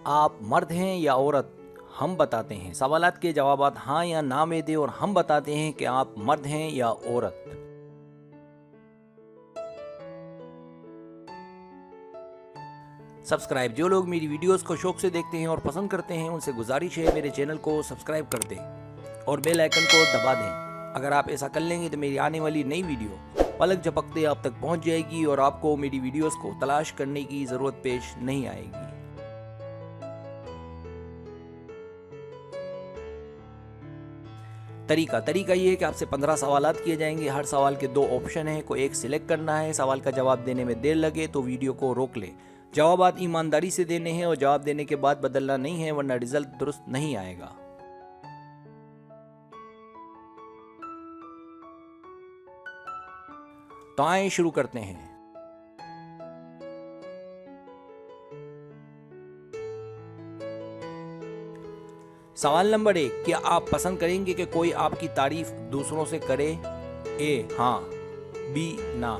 आप मर्द हैं या औरत? हम बताते हैं। सवालात के जवाबात हाँ या ना में दें और हम बताते हैं कि आप मर्द हैं या औरत। सब्सक्राइब। जो लोग मेरी वीडियोस को शौक से देखते हैं और पसंद करते हैं उनसे गुजारिश है मेरे चैनल को सब्सक्राइब कर दें और बेल आइकन को दबा दें। अगर आप ऐसा कर लेंगे तो मेरी आने वाली नई वीडियो पलक झपकते आप तक पहुंच जाएगी और आपको मेरी वीडियोस को तलाश करने की ज़रूरत पेश नहीं आएगी। तरीका ये है कि आपसे 15 सवालात किए जाएंगे। हर सवाल के 2 ऑप्शन हैं, कोई एक सिलेक्ट करना है। सवाल का जवाब देने में देर लगे तो वीडियो को रोक ले। जवाबात ईमानदारी से देने हैं और जवाब देने के बाद बदलना नहीं है, वरना रिजल्ट दुरुस्त नहीं आएगा। तो आइए शुरू करते हैं। सवाल नंबर 1, क्या आप पसंद करेंगे कि कोई आपकी तारीफ दूसरों से करे? ए हाँ, बी ना।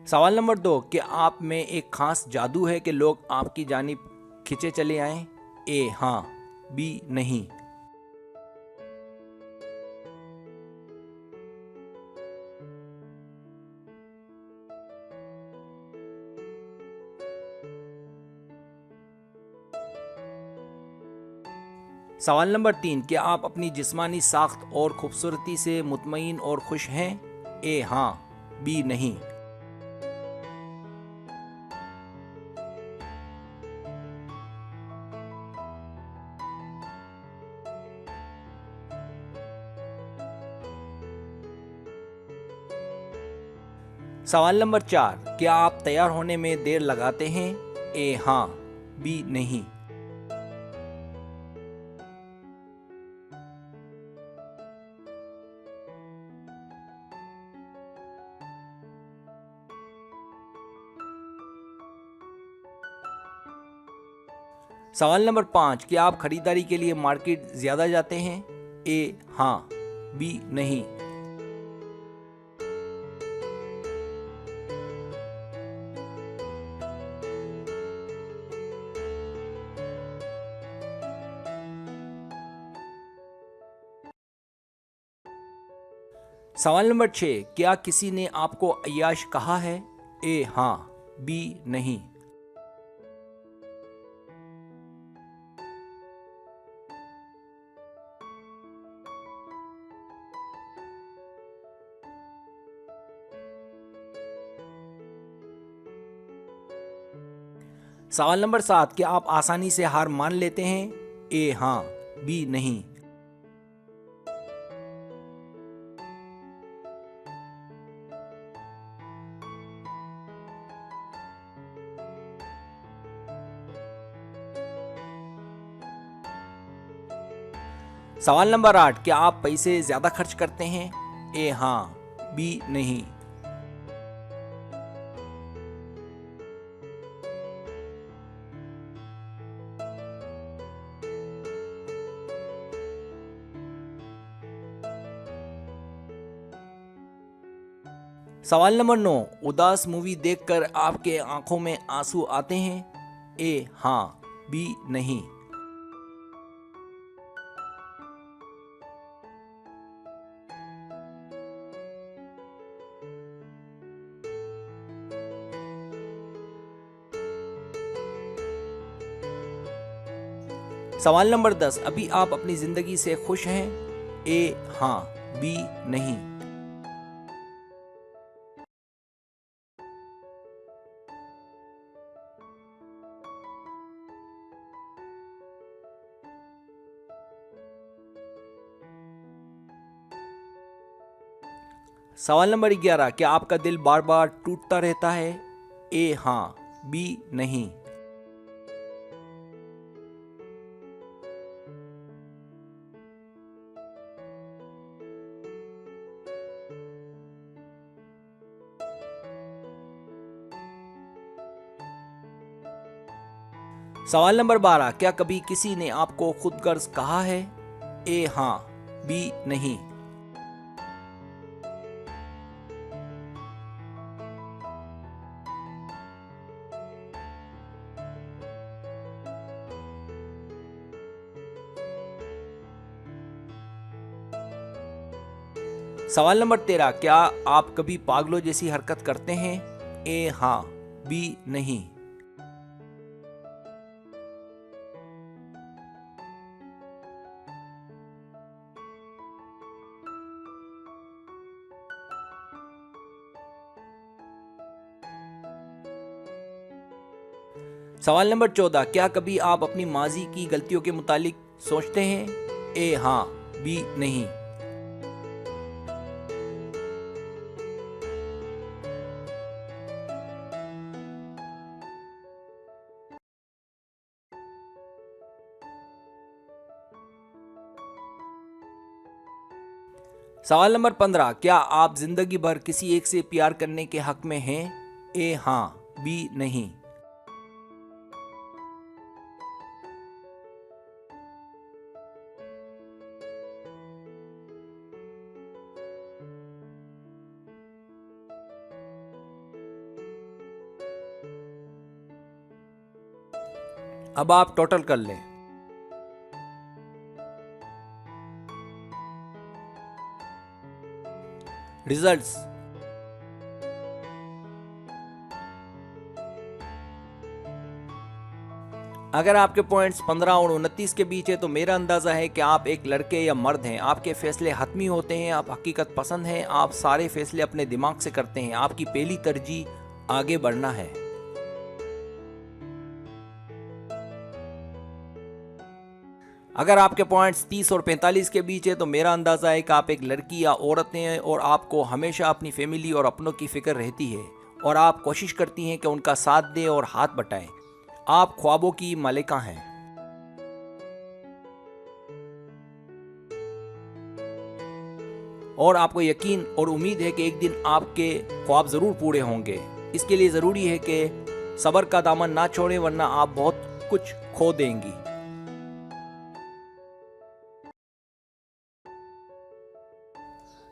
सवाल नंबर 2, क्या आप में एक खास जादू है कि लोग आपकी जानिब खिंचे चले आएं? ए हाँ, बी नहीं। सवाल नंबर 3, क्या आप अपनी जिस्मानी साख्त और खूबसूरती से मुतमईन और खुश हैं? ए हाँ, बी नहीं। सवाल नंबर 4, क्या आप तैयार होने में देर लगाते हैं? ए हाँ, बी नहीं। सवाल नंबर 5, क्या आप खरीदारी के लिए मार्केट ज्यादा जाते हैं? ए हाँ, बी नहीं। सवाल नंबर 6, क्या किसी ने आपको अय्याश कहा है? ए हाँ, बी नहीं। सवाल नंबर 7, क्या आप आसानी से हार मान लेते हैं? ए हाँ, बी नहीं। सवाल नंबर 8, क्या आप पैसे ज्यादा खर्च करते हैं? ए हाँ, बी नहीं। सवाल नंबर 9, उदास मूवी देखकर आपके आंखों में आंसू आते हैं? ए हाँ, बी नहीं। सवाल नंबर 10, अभी आप अपनी जिंदगी से खुश हैं? ए हाँ, बी नहीं। सवाल नंबर 11, क्या आपका दिल बार बार टूटता रहता है? ए हाँ, बी नहीं। सवाल नंबर 12, क्या कभी किसी ने आपको खुदगर्ज कहा है? ए हाँ, बी नहीं। सवाल नंबर 13, क्या आप कभी पागलों जैसी हरकत करते हैं? ए हाँ, बी नहीं। सवाल नंबर 14, क्या कभी आप अपनी माजी की गलतियों के मुतालिक सोचते हैं? ए हाँ, बी नहीं। सवाल नंबर 15, क्या आप जिंदगी भर किसी एक से प्यार करने के हक में हैं? ए हाँ, बी नहीं। अब आप टोटल कर लें। रिजल्ट्स। अगर आपके पॉइंट्स 15 और 29 के बीच है तो मेरा अंदाजा है कि आप एक लड़के या मर्द हैं। आपके फैसले हतमी होते हैं, आप हकीकत पसंद हैं, आप सारे फैसले अपने दिमाग से करते हैं। आपकी पहली तरजीह आगे बढ़ना है। अगर आपके पॉइंट्स 30 और 45 के बीच है तो मेरा अंदाजा है कि आप एक लड़की या औरत हैं और आपको हमेशा अपनी फैमिली और अपनों की फिक्र रहती है और आप कोशिश करती हैं कि उनका साथ दें और हाथ बटाएं। आप ख्वाबों की मालिका हैं। और आपको यकीन और उम्मीद है कि एक दिन आपके ख्वाब ज़रूर पूरे होंगे। इसके लिए ज़रूरी है कि सब्र का दामन ना छोड़ें, वरना आप बहुत कुछ खो देंगी।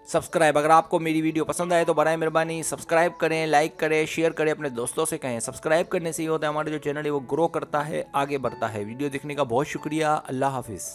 सब्सक्राइब, अगर आपको मेरी वीडियो पसंद आए तो बराए मेहरबानी सब्सक्राइब करें, लाइक करें, शेयर करें, अपने दोस्तों से कहें। सब्सक्राइब करने से ये होता है हमारा जो चैनल है वो ग्रो करता है, आगे बढ़ता है। वीडियो देखने का बहुत शुक्रिया। अल्लाह हाफिज़।